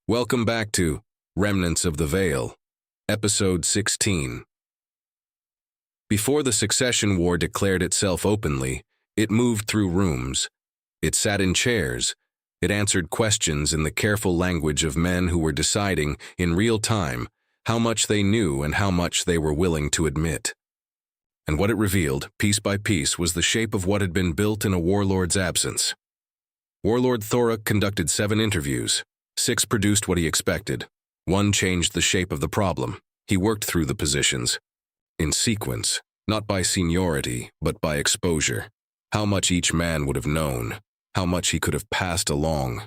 Welcome back to Remnants of the Veil, Episode 16. Before the Succession War declared itself openly, it moved through rooms. It sat in chairs. It answered questions in the careful language of men who were deciding, in real time, how much they knew and how much they were willing to admit. And what it revealed, piece by piece, was the shape of what had been built in a warlord's absence. Warlord Thorruk conducted 7 interviews. 6 produced what he expected. 1 changed the shape of the problem. He worked through the positions. In sequence, not by seniority, but by exposure. How much each man would have known. How much he could have passed along.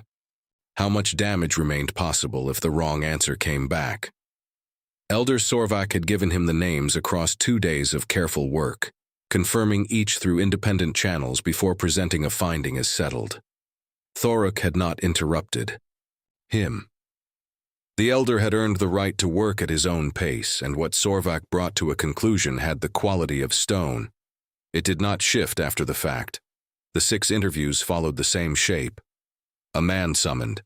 How much damage remained possible if the wrong answer came back. Elder Sorvak had given him the names across 2 days of careful work, confirming each through independent channels before presenting a finding as settled. Thorruk had not interrupted him. The elder had earned the right to work at his own pace, and what Sorvak brought to a conclusion had the quality of stone. It did not shift after the fact. The 6 interviews followed the same shape. A man summoned.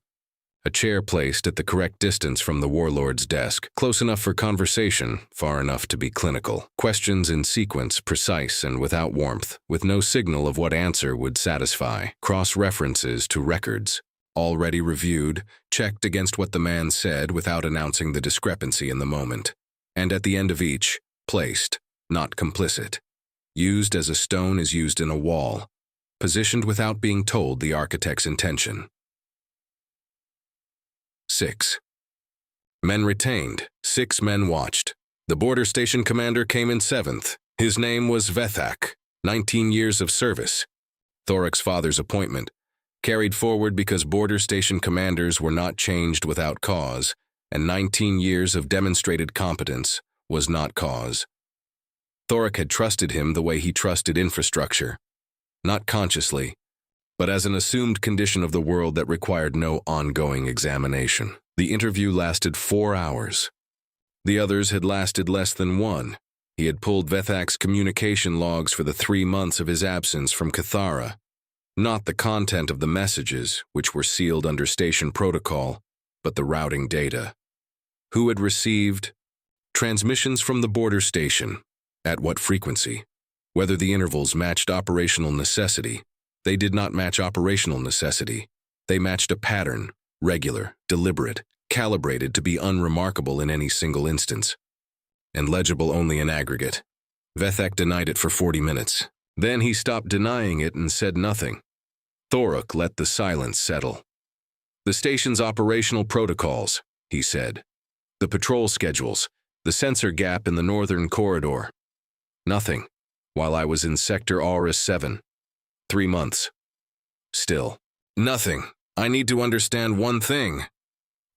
A chair placed at the correct distance from the warlord's desk, close enough for conversation, far enough to be clinical. Questions in sequence, precise and without warmth, with no signal of what answer would satisfy. Cross-references to records. Already reviewed, checked against what the man said without announcing the discrepancy in the moment. And at the end of each, placed, not complicit. Used as a stone is used in a wall. Positioned without being told the architect's intention. 6. Men retained. 6 men watched. The border station commander came in 7th. His name was Veskaar, 19 years of service. Thorruk's father's appointment. Carried forward because border station commanders were not changed without cause, and 19 years of demonstrated competence was not cause. Thorruk had trusted him the way he trusted infrastructure. Not consciously, but as an assumed condition of the world that required no ongoing examination. The interview lasted 4 hours. The others had lasted less than 1. He had pulled Veskaar's communication logs for the 3 months of his absence from Kethara. Not the content of the messages, which were sealed under station protocol, but the routing data. Who had received transmissions from the border station? At what frequency? Whether the intervals matched operational necessity. They did not match operational necessity. They matched a pattern, regular, deliberate, calibrated to be unremarkable in any single instance, and legible only in aggregate. Veskaar denied it for 40 minutes. Then he stopped denying it and said nothing. Thorruk let the silence settle. The station's operational protocols, he said. The patrol schedules, the sensor gap in the northern corridor. Nothing, while I was in Sector Aura 7. 3 months. Still. Nothing. I need to understand one thing.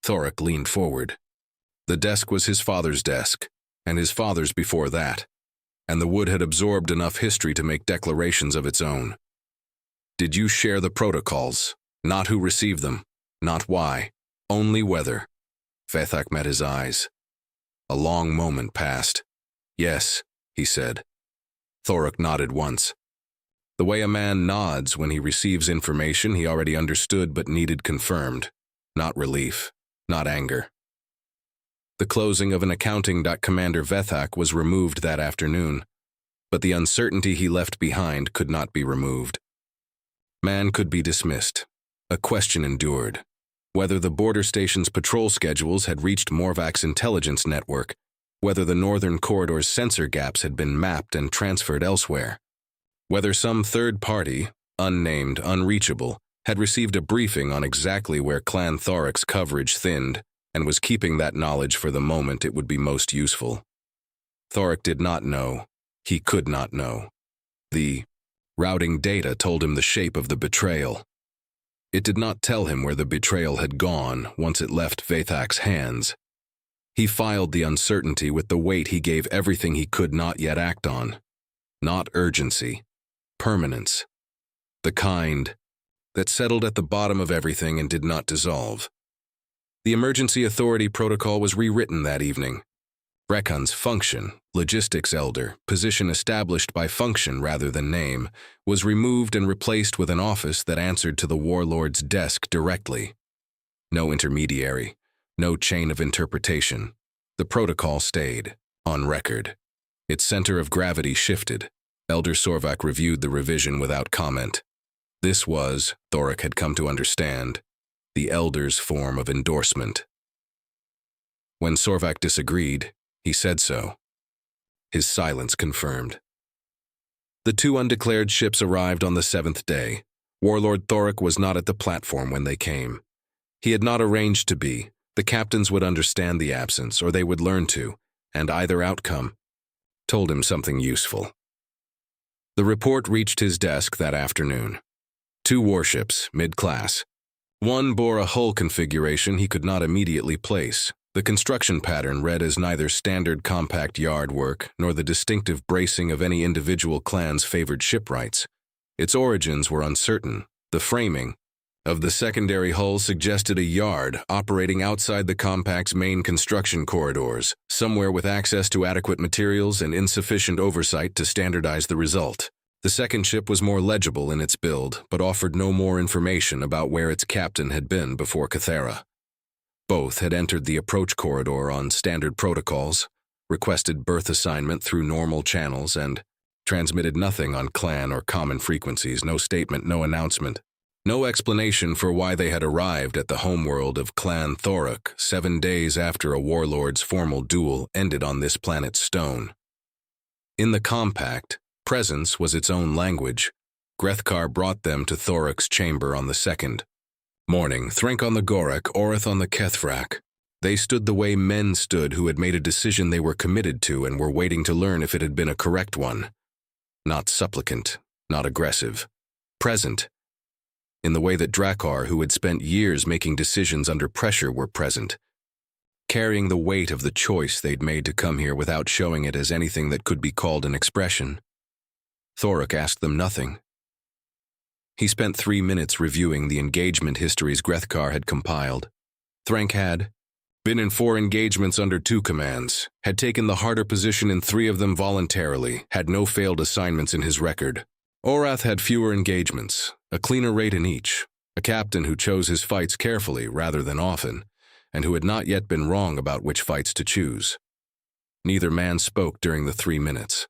Thorruk leaned forward. The desk was his father's desk, and his father's before that, and the wood had absorbed enough history to make declarations of its own. Did you share the protocols? Not who received them, not why, only whether. Veskaar met his eyes. A long moment passed. Yes, he said. Thorruk nodded once. The way a man nods when he receives information he already understood but needed confirmed. Not relief, not anger. The closing of an accounting. Commander Veskaar was removed that afternoon, but the uncertainty he left behind could not be removed. Man could be dismissed. A question endured. Whether the border station's patrol schedules had reached Morvaak's intelligence network, whether the northern corridor's sensor gaps had been mapped and transferred elsewhere, whether some third party, unnamed, unreachable, had received a briefing on exactly where Clan Thorruk's coverage thinned, and was keeping that knowledge for the moment it would be most useful. Thorruk did not know. He could not know. The routing data told him the shape of the betrayal. It did not tell him where the betrayal had gone once it left Veskaar's hands. He filed the uncertainty with the weight he gave everything he could not yet act on. Not urgency, permanence. The kind that settled at the bottom of everything and did not dissolve. The emergency authority protocol was rewritten that evening. Brekhan's function, logistics elder, position established by function rather than name, was removed and replaced with an office that answered to the warlord's desk directly. No intermediary, No chain of interpretation. The protocol stayed, on record. Its center of gravity shifted. Elder Sorvak reviewed the revision without comment. This was, Thorruk had come to understand, the Elder's form of endorsement. When Sorvak disagreed, he said so. His silence confirmed. The two undeclared ships arrived on the 7th day. Warlord Thorruk was not at the platform when they came. He had not arranged to be. The captains would understand the absence, or they would learn to, and either outcome told him something useful. The report reached his desk that afternoon. 2 warships, mid-class. One bore a hull configuration he could not immediately place. The construction pattern read as neither standard compact yard work nor the distinctive bracing of any individual clan's favored shipwrights. Its origins were uncertain. The framing of the secondary hull suggested a yard operating outside the compact's main construction corridors, somewhere with access to adequate materials and insufficient oversight to standardize the result. The second ship was more legible in its build, but offered no more information about where its captain had been before Kethara. Both had entered the approach corridor on standard protocols, requested berth assignment through normal channels, and transmitted nothing on clan or common frequencies, no statement, no announcement. No explanation for why they had arrived at the homeworld of Clan Thorruk 7 days after a warlord's formal duel ended on this planet's stone. In the compact, presence was its own language. Grethkaar brought them to Thorruk's chamber on the 2nd morning, Threnk on the Gorek, Orith on the Kethrak. They stood the way men stood who had made a decision they were committed to and were waiting to learn if it had been a correct one. Not supplicant, not aggressive. Present, in the way that Grethkaar, who had spent years making decisions under pressure, were present, carrying the weight of the choice they'd made to come here without showing it as anything that could be called an expression. Thorruk asked them nothing. He spent 3 minutes reviewing the engagement histories Grethkaar had compiled. Threnk had been in 4 engagements under 2 commands, had taken the harder position in 3 of them voluntarily, had no failed assignments in his record. Orath had fewer engagements, a cleaner rate in each, a captain who chose his fights carefully rather than often, and who had not yet been wrong about which fights to choose. Neither man spoke during the 3 minutes.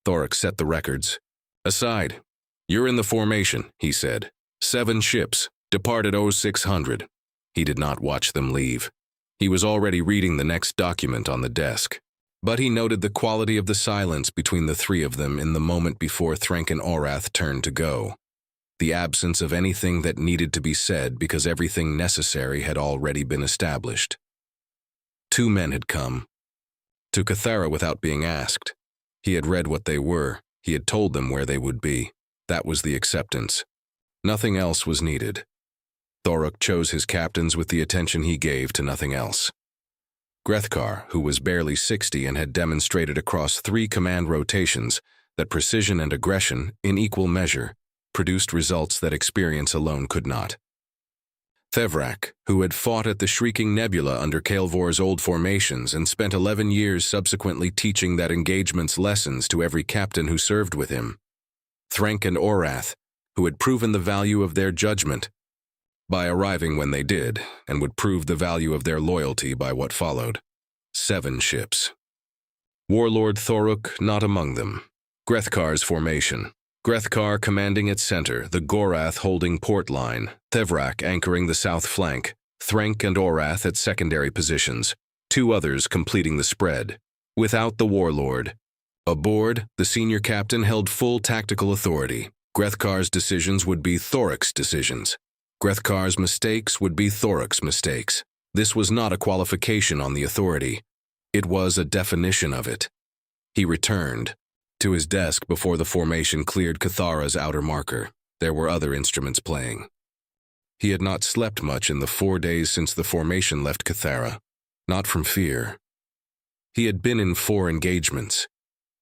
Thorruk set the records. Aside. You're in the formation, he said. 7 ships, departed 0600. He did not watch them leave. He was already reading the next document on the desk. But he noted the quality of the silence between the 3 of them in the moment before Threnk and Orath turned to go. The absence of anything that needed to be said because everything necessary had already been established. 2 men had come. To Kethara without being asked. He had read what they were. He had told them where they would be. That was the acceptance. Nothing else was needed. Thorruk chose his captains with the attention he gave to nothing else. Grethkaar, who was barely 60 and had demonstrated across 3 command rotations that precision and aggression, in equal measure, produced results that experience alone could not. Thevrak, who had fought at the Shrieking Nebula under Kael'vor's old formations and spent 11 years subsequently teaching that engagement's lessons to every captain who served with him. Threnk and Orath, who had proven the value of their judgment by arriving when they did, and would prove the value of their loyalty by what followed. 7 ships. Warlord Thorruk not among them. Grethkaar's formation. Grethkaar commanding its center, the Gorath holding port line, Thevrak anchoring the south flank, Threnk and Orath at secondary positions, 2 others completing the spread. Without the Warlord. Aboard, the senior captain held full tactical authority. Grethkaar's decisions would be Thorruk's decisions. Grethkaar's mistakes would be Thorruk's mistakes. This was not a qualification on the authority. It was a definition of it. He returned to his desk before the formation cleared Kethara's outer marker. There were other instruments playing. He had not slept much in the 4 days since the formation left Kethara. Not from fear. He had been in 4 engagements.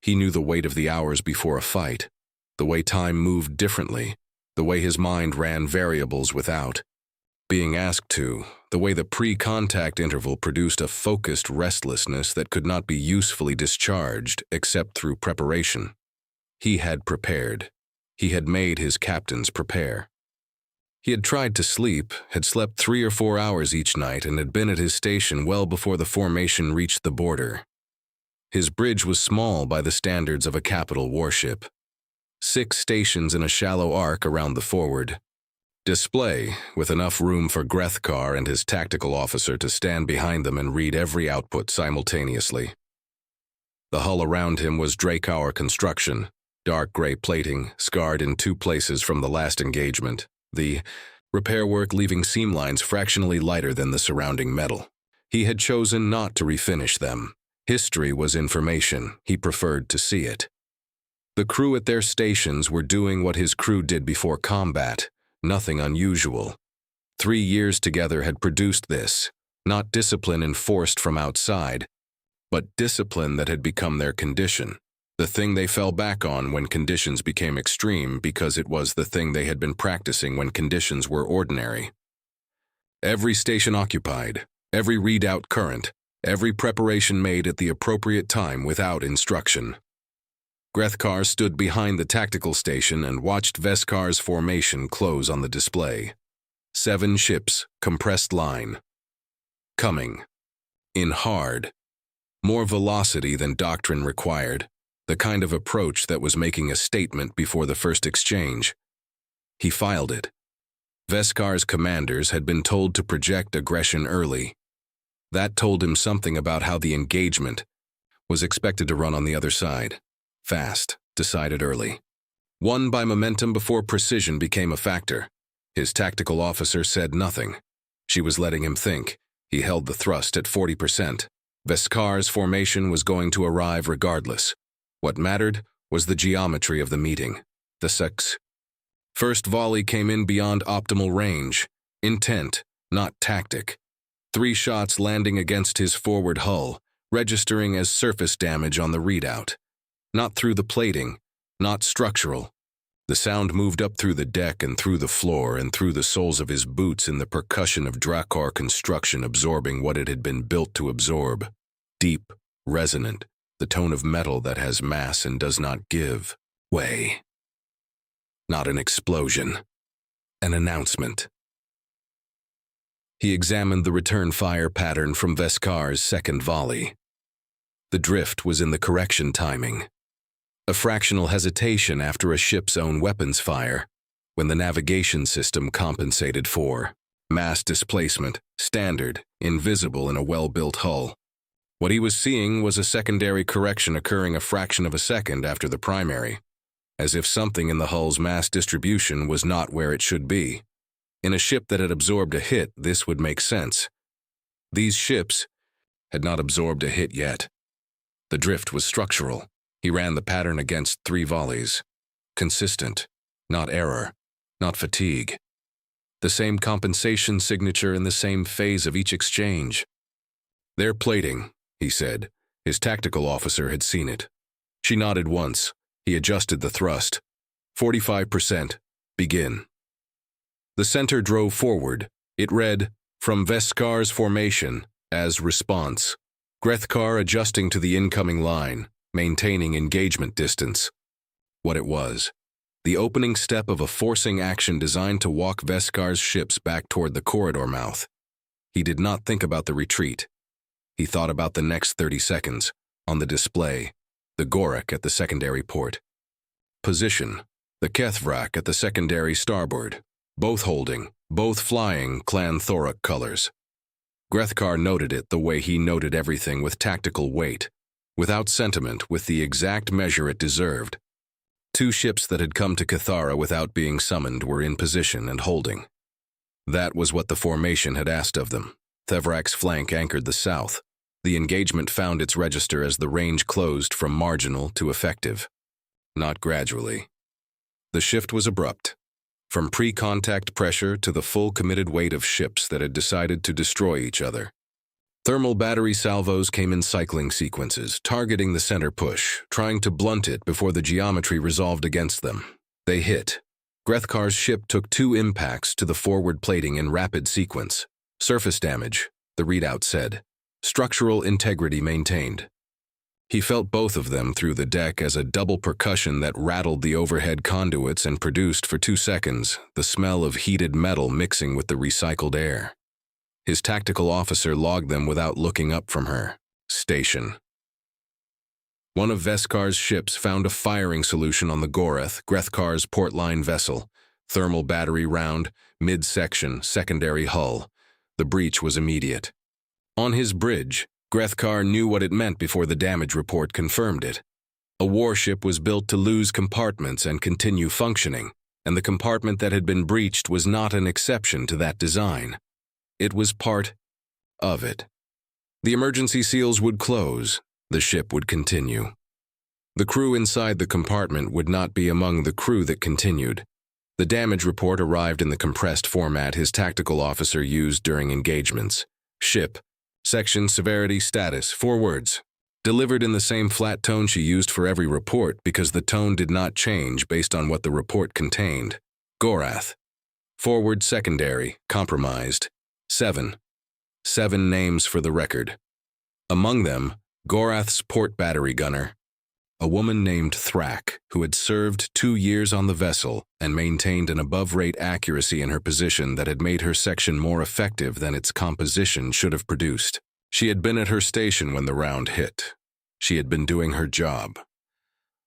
He knew the weight of the hours before a fight, the way time moved differently, the way his mind ran variables without being asked to, the way the pre-contact interval produced a focused restlessness that could not be usefully discharged except through preparation. He had prepared. He had made his captains prepare. He had tried to sleep, had slept 3 or 4 hours each night, and had been at his station well before the formation reached the border. His bridge was small by the standards of a capital warship. 6 stations in a shallow arc around the forward display, with enough room for Grethkaar and his tactical officer to stand behind them and read every output simultaneously. The hull around him was Dracauer construction, dark gray plating, scarred in 2 places from the last engagement, the repair work leaving seam lines fractionally lighter than the surrounding metal. He had chosen not to refinish them. History was information. He preferred to see it. The crew at their stations were doing what his crew did before combat, nothing unusual. 3 years together had produced this, not discipline enforced from outside, but discipline that had become their condition, the thing they fell back on when conditions became extreme because it was the thing they had been practicing when conditions were ordinary. Every station occupied, every readout current, every preparation made at the appropriate time without instruction. Grethkaar stood behind the tactical station and watched Veskaar's formation close on the display. 7 ships, compressed line. Coming. In hard. More velocity than doctrine required, the kind of approach that was making a statement before the first exchange. He filed it. Veskaar's commanders had been told to project aggression early. That told him something about how the engagement was expected to run on the other side. Fast, decided early. Won by momentum before precision became a factor. His tactical officer said nothing. She was letting him think. He held the thrust at 40%. Veskaar's formation was going to arrive regardless. What mattered was the geometry of the meeting. The sex. First volley came in beyond optimal range. Intent, not tactic. 3 shots landing against his forward hull, registering as surface damage on the readout. Not through the plating, not structural. The sound moved up through the deck and through the floor and through the soles of his boots in the percussion of Dracauer construction absorbing what it had been built to absorb. Deep, resonant, the tone of metal that has mass and does not give way. Not an explosion. An announcement. He examined the return fire pattern from Veskaar's second volley. The drift was in the correction timing. A fractional hesitation after a ship's own weapons fire, when the navigation system compensated for mass displacement, standard, invisible in a well-built hull. What he was seeing was a secondary correction occurring a fraction of a second after the primary, as if something in the hull's mass distribution was not where it should be. In a ship that had absorbed a hit, this would make sense. These ships had not absorbed a hit yet. The drift was structural. He ran the pattern against 3 volleys. Consistent, not error, not fatigue. The same compensation signature in the same phase of each exchange. "They're plating," he said. His tactical officer had seen it. She nodded once. He adjusted the thrust. 45%. Begin. The center drove forward. It read, "From Veskaar's formation," as response. Grethkaar adjusting to the incoming line, maintaining engagement distance. What it was. The opening step of a forcing action designed to walk Veskaar's ships back toward the corridor mouth. He did not think about the retreat. He thought about the next 30 seconds, on the display, the Gorek at the secondary port. Position, the Kethara at the secondary starboard, both holding, both flying Clan Thorruk colors. Grethkaar noted it the way he noted everything with tactical weight, without sentiment, with the exact measure it deserved. 2 ships that had come to Kethara without being summoned were in position and holding. That was what the formation had asked of them. Thevarak's flank anchored the south. The engagement found its register as the range closed from marginal to effective. Not gradually. The shift was abrupt. From pre-contact pressure to the full committed weight of ships that had decided to destroy each other. Thermal battery salvos came in cycling sequences, targeting the center push, trying to blunt it before the geometry resolved against them. They hit. Grethkaar's ship took 2 impacts to the forward plating in rapid sequence. Surface damage, the readout said. Structural integrity maintained. He felt both of them through the deck as a double percussion that rattled the overhead conduits and produced for 2 seconds the smell of heated metal mixing with the recycled air. His tactical officer logged them without looking up from her. Station. One of Veskaar's ships found a firing solution on the Grethkaar's port-line vessel. Thermal battery round, mid-section, secondary hull. The breach was immediate. On his bridge, Grethkaar knew what it meant before the damage report confirmed it. A warship was built to lose compartments and continue functioning, and the compartment that had been breached was not an exception to that design. It was part of it. The emergency seals would close. The ship would continue. The crew inside the compartment would not be among the crew that continued. The damage report arrived in the compressed format his tactical officer used during engagements. Ship, section, severity, status, 4 words. Delivered in the same flat tone she used for every report because the tone did not change based on what the report contained. Gorath. Forward, secondary, compromised. 7. 7 names for the record. Among them, Gorath's port battery gunner, a woman named Thrak, who had served 2 years on the vessel and maintained an above-rate accuracy in her position that had made her section more effective than its composition should have produced. She had been at her station when the round hit. She had been doing her job.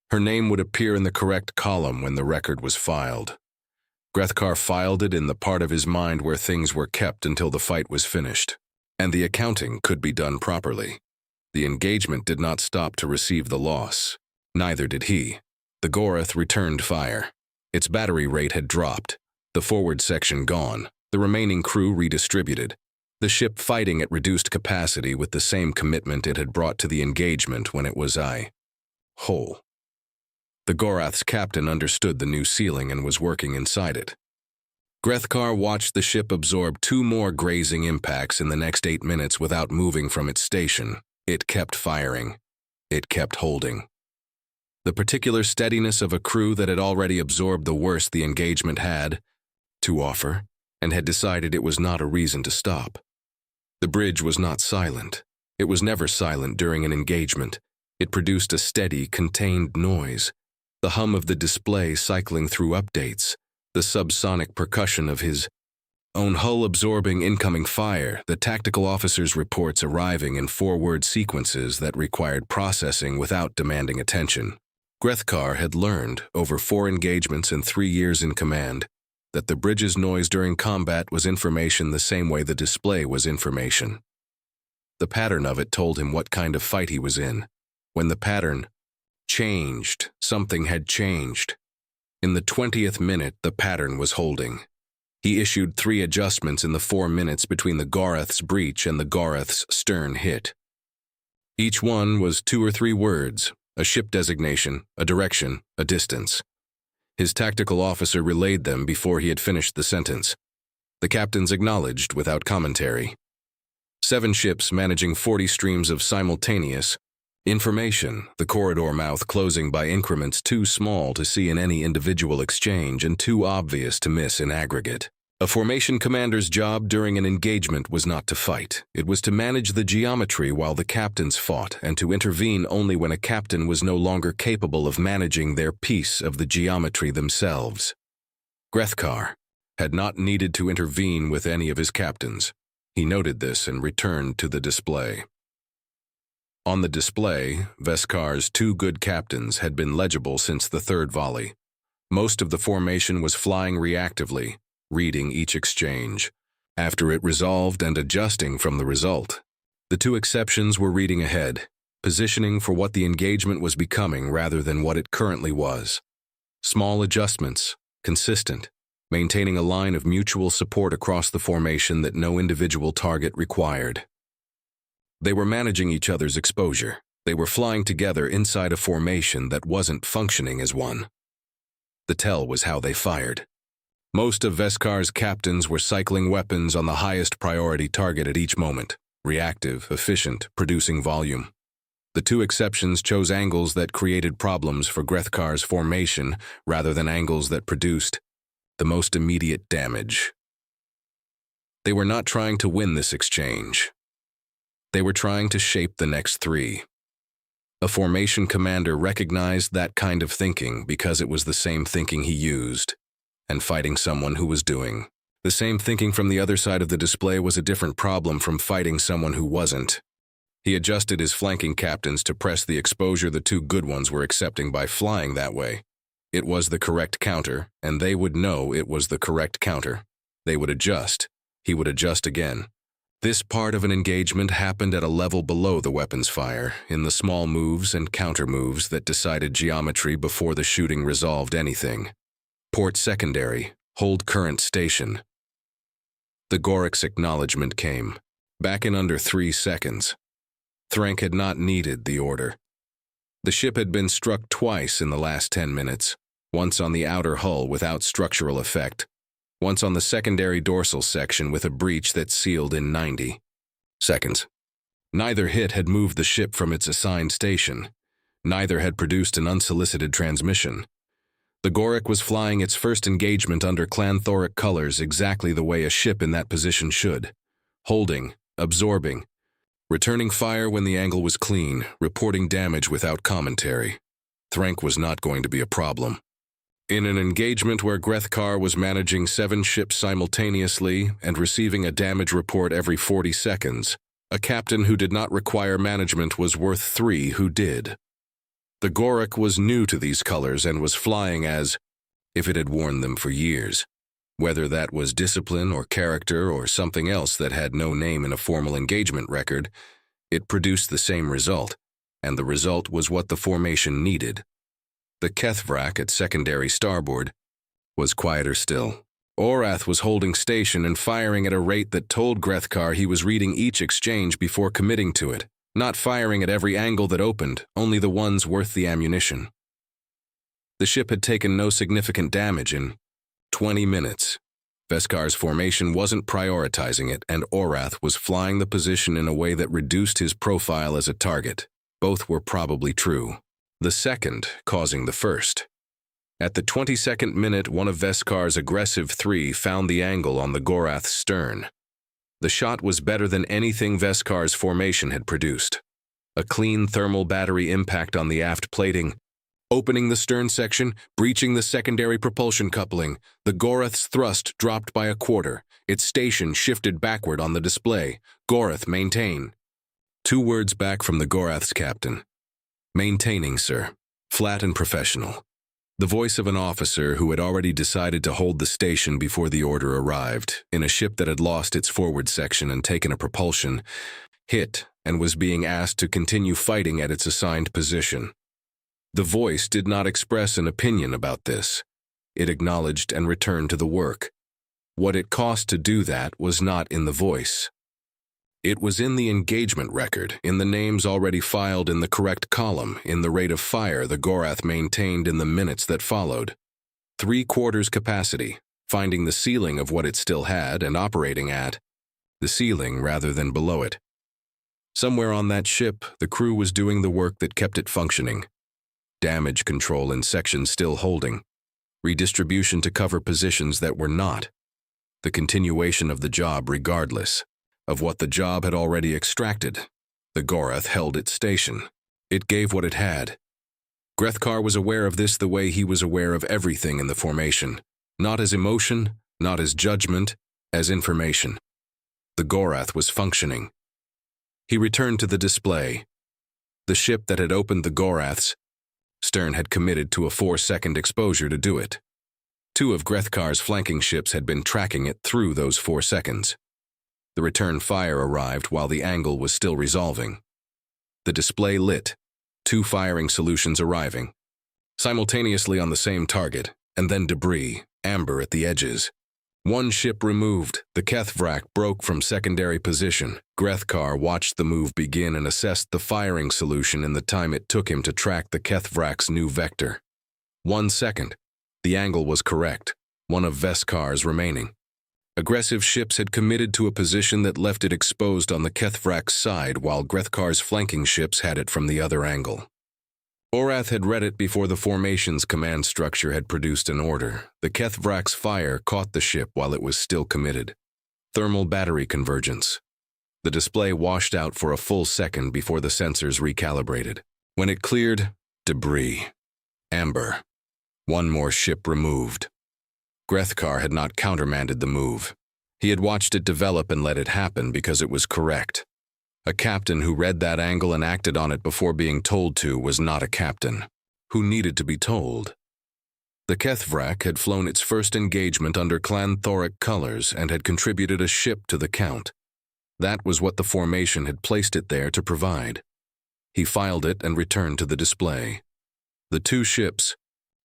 Her name would appear in the correct column when the record was filed. Grethkaar filed it in the part of his mind where things were kept until the fight was finished, and the accounting could be done properly. The engagement did not stop to receive the loss. Neither did he. The Gorath returned fire. Its battery rate had dropped. The forward section gone. The remaining crew redistributed. The ship fighting at reduced capacity with the same commitment it had brought to the engagement when it was whole. The Gorath's captain understood the new ceiling and was working inside it. Grethkaar watched the ship absorb 2 more grazing impacts in the next 8 minutes without moving from its station. It kept firing. It kept holding. The particular steadiness of a crew that had already absorbed the worst the engagement had to offer and had decided it was not a reason to stop. The bridge was not silent. It was never silent during an engagement. It produced a steady, contained noise. The hum of the display cycling through updates, the subsonic percussion of his own hull absorbing incoming fire, the tactical officer's reports arriving in 4-word sequences that required processing without demanding attention. Grethkaar had learned, over 4 engagements and 3 years in command, that the bridge's noise during combat was information the same way the display was information. The pattern of it told him what kind of fight he was in. When the pattern changed, something had changed. In the 20th minute, the pattern was holding. He issued 3 adjustments in the 4 minutes between the Gorath's breach and the Gorath's stern hit. Each one was 2 or 3 words, a ship designation, a direction, a distance. His tactical officer relayed them before he had finished the sentence. The captains acknowledged without commentary. 7 ships managing 40 streams of simultaneous information, the corridor mouth closing by increments too small to see in any individual exchange and too obvious to miss in aggregate. A formation commander's job during an engagement was not to fight. It was to manage the geometry while the captains fought and to intervene only when a captain was no longer capable of managing their piece of the geometry themselves. Grethkaar had not needed to intervene with any of his captains. He noted this and returned to the display. On the display, Veskaar's 2 good captains had been legible since the 3rd volley. Most of the formation was flying reactively, reading each exchange. After it resolved and adjusting from the result. The 2 exceptions were reading ahead, positioning for what the engagement was becoming rather than what it currently was. Small adjustments, consistent, maintaining a line of mutual support across the formation that no individual target required. They were managing each other's exposure. They were flying together inside a formation that wasn't functioning as one. The tell was how they fired. Most of Veskaar's captains were cycling weapons on the highest priority target at each moment, reactive, efficient, producing volume. The 2 exceptions chose angles that created problems for Grethkaar's formation rather than angles that produced the most immediate damage. They were not trying to win this exchange. They were trying to shape the next 3. A formation commander recognized that kind of thinking because it was the same thinking he used, and fighting someone who was doing. The same thinking from the other side of the display was a different problem from fighting someone who wasn't. He adjusted his flanking captains to press the exposure the two good ones were accepting by flying that way. It was the correct counter, and they would know it was the correct counter. They would adjust. He would adjust again. This part of an engagement happened at a level below the weapons fire, in the small moves and counter moves that decided geometry before the shooting resolved anything. Port secondary, hold current station. The Gorik's acknowledgement came, back in under 3 seconds. Thorruk had not needed the order. The ship had been struck twice in the last 10 minutes, once on the outer hull without structural effect, once on the secondary dorsal section with a breach that sealed in 90 seconds. Neither hit had moved the ship from its assigned station. Neither had produced an unsolicited transmission. The Gorik was flying its first engagement under Clan Thorruk colors exactly the way a ship in that position should. Holding, absorbing, returning fire when the angle was clean, reporting damage without commentary. Thorruk was not going to be a problem. In an engagement where Grethkaar was managing 7 ships simultaneously and receiving a damage report every 40 seconds, a captain who did not require management was worth 3 who did. The Gorik was new to these colors and was flying as if it had worn them for years. Whether that was discipline or character or something else that had no name in a formal engagement record, it produced the same result, and the result was what the formation needed. The Kethara at secondary starboard was quieter still. Orath was holding station and firing at a rate that told Grethkaar he was reading each exchange before committing to it, not firing at every angle that opened, only the ones worth the ammunition. The ship had taken no significant damage in 20 minutes. Veskaar's formation wasn't prioritizing it, and Orath was flying the position in a way that reduced his profile as a target. Both were probably true. The second causing the first. At the 22nd minute, one of Veskaar's aggressive 3 found the angle on the Gorath's stern. The shot was better than anything Veskaar's formation had produced. A clean thermal battery impact on the aft plating, opening the stern section, breaching the secondary propulsion coupling. The Gorath's thrust dropped by a quarter. Its station shifted backward on the display. Gorath, maintain. 2 words back from the Gorath's captain. Maintaining, sir. Flat and professional. The voice of an officer who had already decided to hold the station before the order arrived, in a ship that had lost its forward section and taken a propulsion, hit, and was being asked to continue fighting at its assigned position. The voice did not express an opinion about this. It acknowledged and returned to the work. What it cost to do that was not in the voice. It was in the engagement record, in the names already filed in the correct column, in the rate of fire the Gorath maintained in the minutes that followed. 3/4 capacity, finding the ceiling of what it still had and operating at the ceiling rather than below it. Somewhere on that ship, the crew was doing the work that kept it functioning. Damage control in sections still holding. Redistribution to cover positions that were not. The continuation of the job regardless of what the job had already extracted. The Gorath held its station. It gave what it had. Grethkaar was aware of this the way he was aware of everything in the formation, not as emotion, not as judgment, as information. The Gorath was functioning. He returned to the display. The ship that had opened the Gorath's stern had committed to a 4-second exposure to do it. 2 of Grethkaar's flanking ships had been tracking it through those 4 seconds. The return fire arrived while the angle was still resolving. The display lit, 2 firing solutions arriving, simultaneously on the same target, and then debris, amber at the edges. 1 ship removed, the Kethara broke from secondary position. Grethkaar watched the move begin and assessed the firing solution in the time it took him to track the Kethara's new vector. 1 second. The angle was correct, one of Veskaar's remaining. Aggressive ships had committed to a position that left it exposed on the Kethara's side while Grethkaar's flanking ships had it from the other angle. Orath had read it before the formation's command structure had produced an order. The Kethara's fire caught the ship while it was still committed. Thermal battery convergence. The display washed out for a full second before the sensors recalibrated. When it cleared, debris. Amber. One more ship removed. Grethkaar had not countermanded the move. He had watched it develop and let it happen because it was correct. A captain who read that angle and acted on it before being told to was not a captain who needed to be told. The Kethara had flown its first engagement under Clan Thorruk colors and had contributed a ship to the count. That was what the formation had placed it there to provide. He filed it and returned to the display. The two ships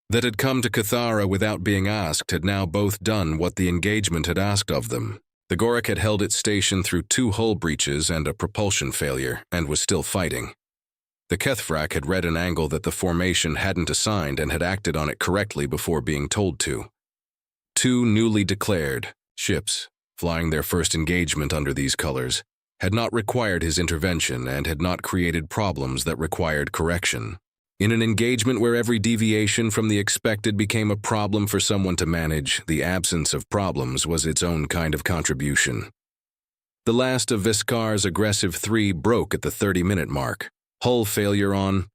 that had come to Kethara without being asked had now both done what the engagement had asked of them. The Gorok had held its station through 2 hull breaches and a propulsion failure, and was still fighting. The Kethara had read an angle that the formation hadn't assigned and had acted on it correctly before being told to. 2 newly declared ships, flying their first engagement under these colors, had not required his intervention and had not created problems that required correction. In an engagement where every deviation from the expected became a problem for someone to manage, the absence of problems was its own kind of contribution. The last of Veskaar's aggressive 3 broke at the 30-minute mark. Hull failure on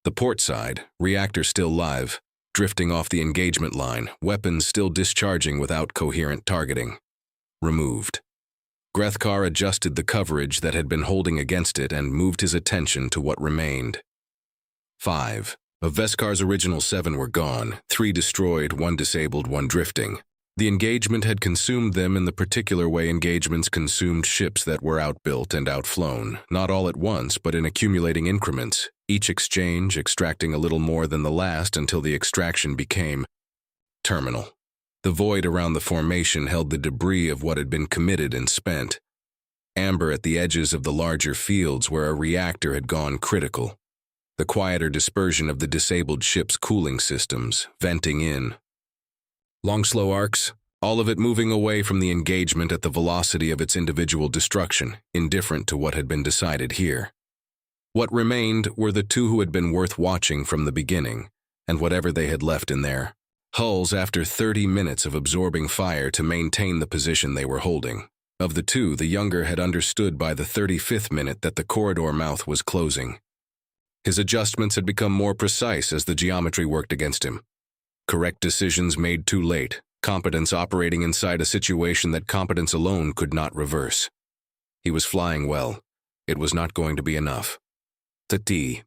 the port side, reactor still live, drifting off the engagement line, weapons still discharging without coherent targeting. Removed. Grethkaar adjusted the coverage that had been holding against it and moved his attention to what remained. 5 of Veskaar's original 7 were gone, 3 destroyed, 1 disabled, 1 drifting. The engagement had consumed them in the particular way engagements consumed ships that were outbuilt and outflown, not all at once but in accumulating increments, each exchange extracting a little more than the last until the extraction became terminal. The void around the formation held the debris of what had been committed and spent. Amber at the edges of the larger fields where a reactor had gone critical. The quieter dispersion of the disabled ship's cooling systems, venting in. Long slow arcs, all of it moving away from the engagement at the velocity of its individual destruction, indifferent to what had been decided here. What remained were the 2 who had been worth watching from the beginning, and whatever they had left in their hulls after 30 minutes of absorbing fire to maintain the position they were holding. Of the 2, the younger had understood by the 35th minute that the corridor mouth was closing. His adjustments had become more precise as the geometry worked against him. Correct decisions made too late, competence operating inside a situation that competence alone could not reverse. He was flying well. It was not going to be enough. Tati.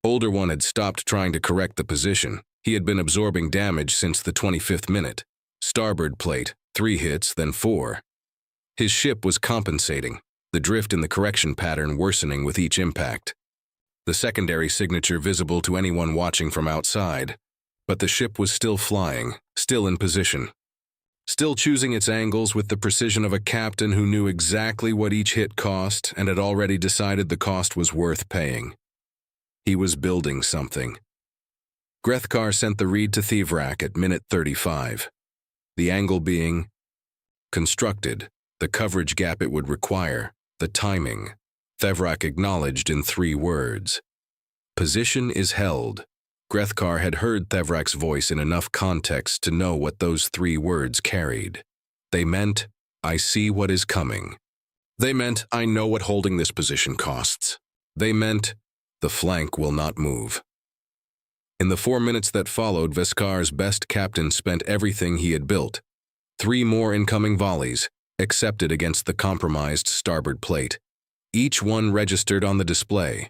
Older one had stopped trying to correct the position. He had been absorbing damage since the 25th minute. Starboard plate, 3 hits, then 4. His ship was compensating, the drift in the correction pattern worsening with each impact. The secondary signature visible to anyone watching from outside. But the ship was still flying, still in position. Still choosing its angles with the precision of a captain who knew exactly what each hit cost and had already decided the cost was worth paying. He was building something. Grethkaar sent the read to Thorruk at minute 35. The angle being constructed, the coverage gap it would require, the timing. Thorruk acknowledged in 3 words. Position is held. Grethkaar had heard Thorruk's voice in enough context to know what those 3 words carried. They meant, I see what is coming. They meant, I know what holding this position costs. They meant, the flank will not move. In the 4 minutes that followed, Veskaar's best captain spent everything he had built. 3 more incoming volleys, accepted against the compromised starboard plate. Each one registered on the display.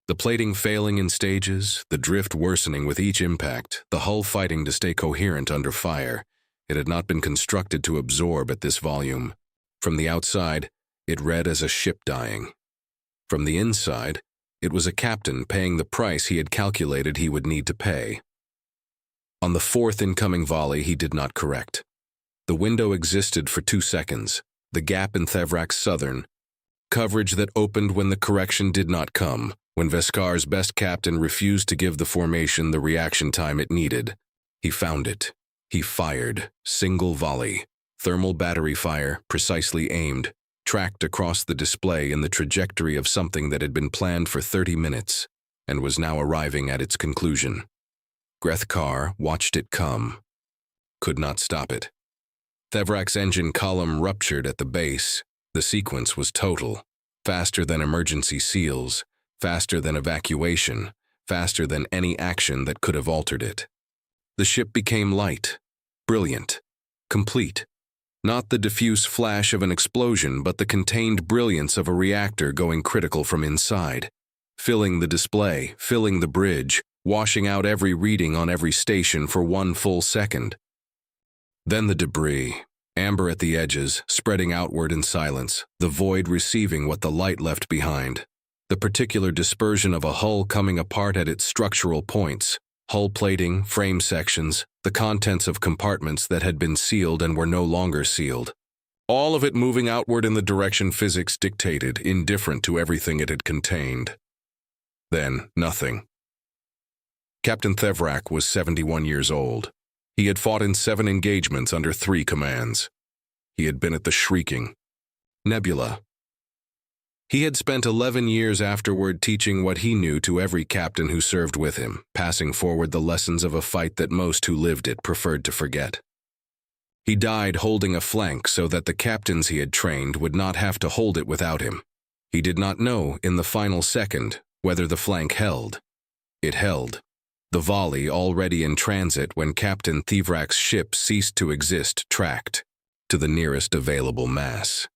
The plating failing in stages, the drift worsening with each impact, the hull fighting to stay coherent under fire. It had not been constructed to absorb at this volume. From the outside, it read as a ship dying. From the inside, it was a captain paying the price he had calculated he would need to pay. On the 4th incoming volley, he did not correct. The window existed for 2 seconds, the gap in Thorruk's southern coverage that opened when the correction did not come, when Veskaar's best captain refused to give the formation the reaction time it needed. He found it. He fired, single volley, thermal battery fire, precisely aimed, tracked across the display in the trajectory of something that had been planned for 30 minutes and was now arriving at its conclusion. Grethkaar watched it come. Could not stop it. Thorruk's engine column ruptured at the base. The sequence was total. Faster than emergency seals, faster than evacuation, faster than any action that could have altered it. The ship became light, brilliant, complete. Not the diffuse flash of an explosion, but the contained brilliance of a reactor going critical from inside, filling the display, filling the bridge, washing out every reading on every station for 1 full second. Then the debris, amber at the edges, spreading outward in silence, the void receiving what the light left behind. The particular dispersion of a hull coming apart at its structural points, hull plating, frame sections, the contents of compartments that had been sealed and were no longer sealed. All of it moving outward in the direction physics dictated, indifferent to everything it had contained. Then, nothing. Captain Thorruk was 71 years old. He had fought in 7 engagements under 3 commands. He had been at the Shrieking, Nebula. He had spent 11 years afterward teaching what he knew to every captain who served with him, passing forward the lessons of a fight that most who lived it preferred to forget. He died holding a flank so that the captains he had trained would not have to hold it without him. He did not know, in the final second, whether the flank held. It held. The volley, already in transit when Captain Thorruk's ship ceased to exist, tracked to the nearest available mass.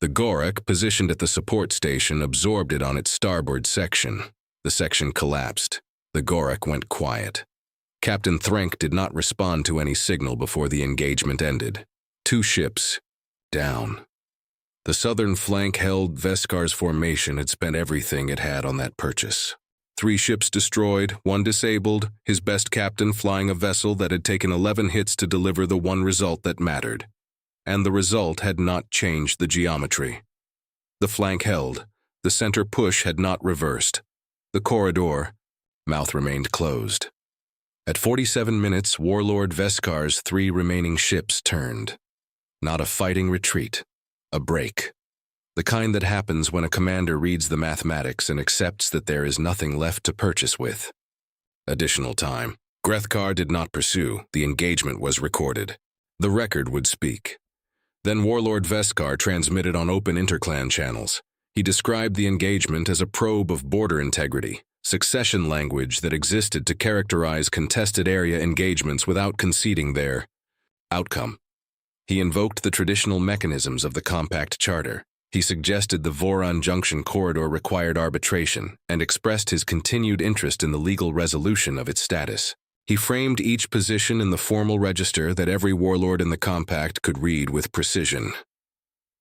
The Gorek, positioned at the support station, absorbed it on its starboard section. The section collapsed. The Gorek went quiet. Captain Thorruk did not respond to any signal before the engagement ended. 2 ships, down. The southern flank held Veskaar's formation had spent everything it had on that purchase. 3 ships destroyed, 1 disabled, his best captain flying a vessel that had taken 11 hits to deliver the one result that mattered. And the result had not changed the geometry. The flank held. The center push had not reversed. The corridor, mouth remained closed. At 47 minutes, Warlord Veskaar's 3 remaining ships turned. Not a fighting retreat, a break. The kind that happens when a commander reads the mathematics and accepts that there is nothing left to purchase with. Additional time. Grethkaar did not pursue. The engagement was recorded. The record would speak. Then Warlord Veskaar transmitted on open interclan channels. He described the engagement as a probe of border integrity, succession language that existed to characterize contested area engagements without conceding their outcome. He invoked the traditional mechanisms of the Compact Charter. He suggested the Vorraan Junction corridor required arbitration and expressed his continued interest in the legal resolution of its status. He framed each position in the formal register that every warlord in the compact could read with precision.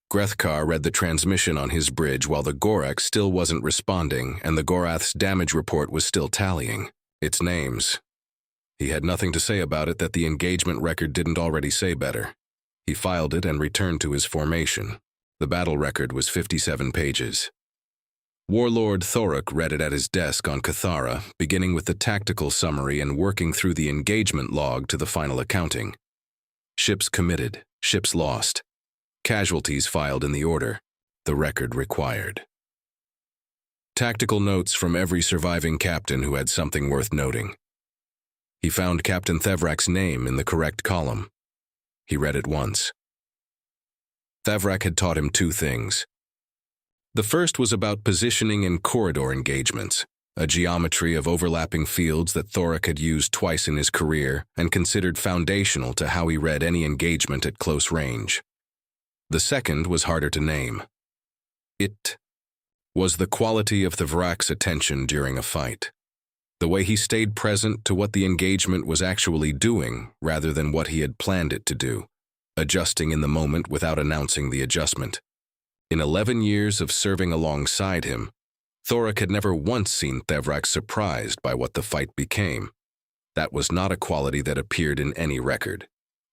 Grethkaar read the transmission on his bridge while the Gorek still wasn't responding and the Gorath's damage report was still tallying. Its names. He had nothing to say about it that the engagement record didn't already say better. He filed it and returned to his formation. The battle record was 57 pages. Warlord Thorruk read it at his desk on Kethara, beginning with the tactical summary and working through the engagement log to the final accounting. Ships committed, ships lost. Casualties filed in the order the record required. Tactical notes from every surviving captain who had something worth noting. He found Captain Thorruk's name in the correct column. He read it once. Thorruk had taught him 2 things. The first was about positioning in corridor engagements, a geometry of overlapping fields that Thorruk had used twice in his career and considered foundational to how he read any engagement at close range. The second was harder to name. It was the quality of Thorruk's attention during a fight. The way he stayed present to what the engagement was actually doing rather than what he had planned it to do, adjusting in the moment without announcing the adjustment. In 11 years of serving alongside him, Thorruk had never once seen Thorruk surprised by what the fight became. That was not a quality that appeared in any record.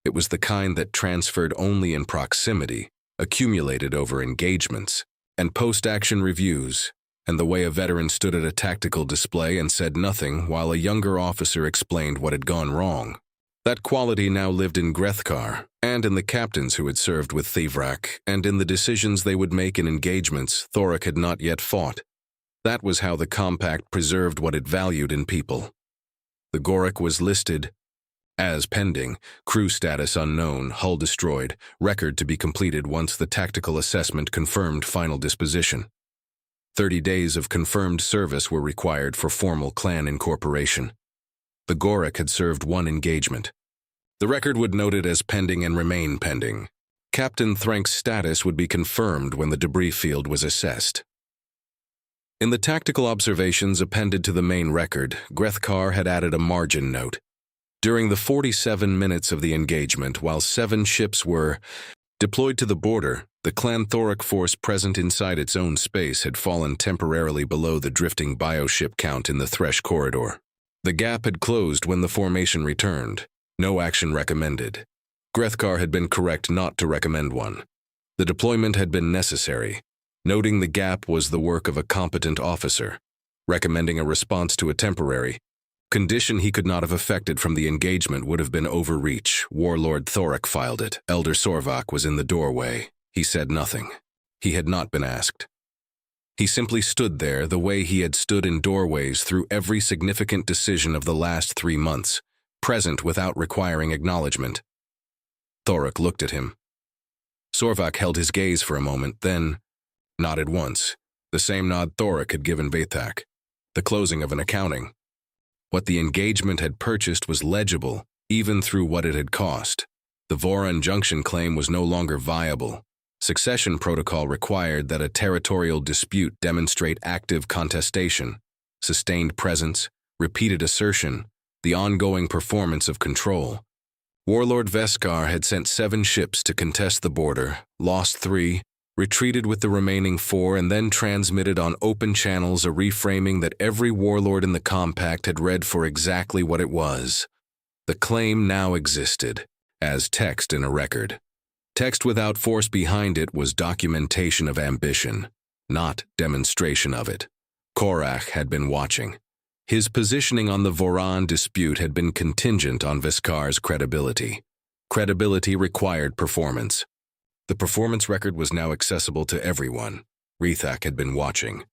It was the kind that transferred only in proximity, accumulated over engagements, and post-action reviews, and the way a veteran stood at a tactical display and said nothing while a younger officer explained what had gone wrong. That quality now lived in Grethkaar, and in the captains who had served with Thorruk, and in the decisions they would make in engagements Thorruk had not yet fought. That was how the compact preserved what it valued in people. The Gorek was listed as pending, crew status unknown, hull destroyed, record to be completed once the tactical assessment confirmed final disposition. 30 days of confirmed service were required for formal clan incorporation. The Gorek had served 1 engagement. The record would note it as pending and remain pending. Captain Thrank's status would be confirmed when the debris field was assessed. In the tactical observations appended to the main record, Grethkaar had added a margin note. During the 47 minutes of the engagement, while 7 ships were deployed to the border, the Clan Thorruk force present inside its own space had fallen temporarily below the drifting bioship count in the Thresh corridor. The gap had closed when the formation returned. No action recommended. Grethkaar had been correct not to recommend one. The deployment had been necessary. Noting the gap was the work of a competent officer. Recommending a response to a temporary condition he could not have effected from the engagement would have been overreach. Warlord Thorruk filed it. Elder Sorvak was in the doorway. He said nothing. He had not been asked. He simply stood there the way he had stood in doorways through every significant decision of the last 3 months, present without requiring acknowledgement. Thorruk looked at him. Sorvak held his gaze for a moment, then nodded once, the same nod Thorruk had given Veskaar. The closing of an accounting. What the engagement had purchased was legible, even through what it had cost. The Vorraan Junction claim was no longer viable. Succession protocol required that a territorial dispute demonstrate active contestation, sustained presence, repeated assertion, the ongoing performance of control. Warlord Veskaar had sent 7 ships to contest the border, lost 3, retreated with the remaining 4, and then transmitted on open channels a reframing that every warlord in the compact had read for exactly what it was. The claim now existed, as text in a record. Text without force behind it was documentation of ambition, not demonstration of it. Korach had been watching. His positioning on the Vorraan dispute had been contingent on Veskaar's credibility. Credibility required performance. The performance record was now accessible to everyone. Rethak had been watching.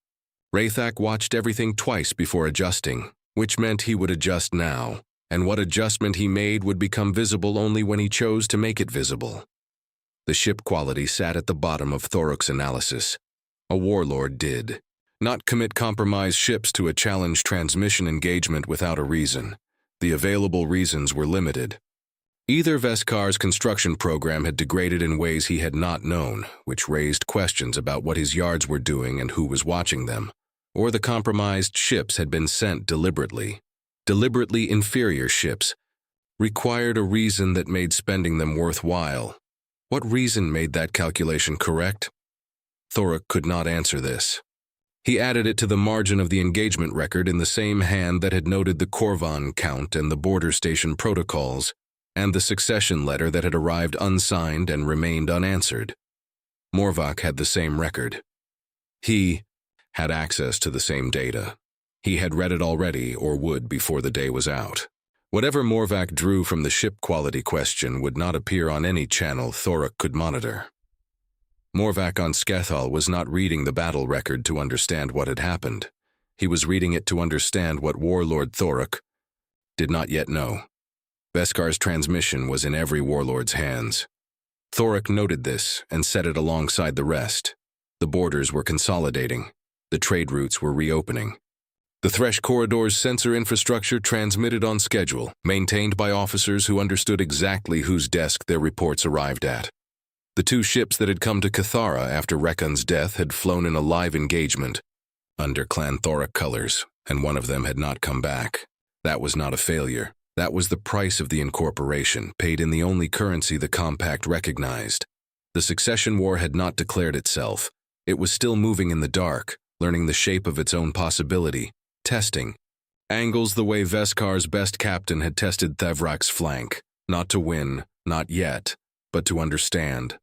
Rethak watched everything twice before adjusting, which meant he would adjust now, and what adjustment he made would become visible only when he chose to make it visible. The ship quality sat at the bottom of Thorruk's analysis. A warlord did not commit compromised ships to a challenge transmission engagement without a reason. The available reasons were limited. Either Veskaar's construction program had degraded in ways he had not known, which raised questions about what his yards were doing and who was watching them, or the compromised ships had been sent deliberately. Deliberately inferior ships required a reason that made spending them worthwhile. What reason made that calculation correct? Thorruk could not answer this. He added it to the margin of the engagement record in the same hand that had noted the Korvan count and the border station protocols, and the succession letter that had arrived unsigned and remained unanswered. Morvaak had the same record. He had access to the same data. He had read it already, or would before the day was out. Whatever Morvaak drew from the ship quality question would not appear on any channel Thorruk could monitor. Morvaak on Skethaal was not reading the battle record to understand what had happened. He was reading it to understand what Warlord Thorruk did not yet know. Veskaar's transmission was in every warlord's hands. Thorruk noted this and set it alongside the rest. The borders were consolidating. The trade routes were reopening. The Thresh corridor's sensor infrastructure transmitted on schedule, maintained by officers who understood exactly whose desk their reports arrived at. The 2 ships that had come to Kethara after Rekkan's death had flown in a live engagement, under Clan Thorruk colors, and one of them had not come back. That was not a failure. That was the price of the incorporation, paid in the only currency the compact recognized. The succession war had not declared itself. It was still moving in the dark, learning the shape of its own possibility. Testing. Angles the way Veskaar's best captain had tested Thevrak's flank. Not to win, not yet, but to understand.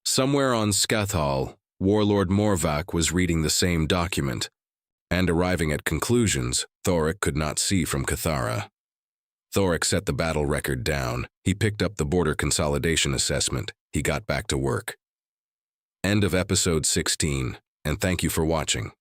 Somewhere on Skethaal, Warlord Morvaak was reading the same document, and arriving at conclusions Thorruk could not see from Kethara. Thorruk set the battle record down. He picked up the border consolidation assessment. He got back to work. End of episode 16, and thank you for watching.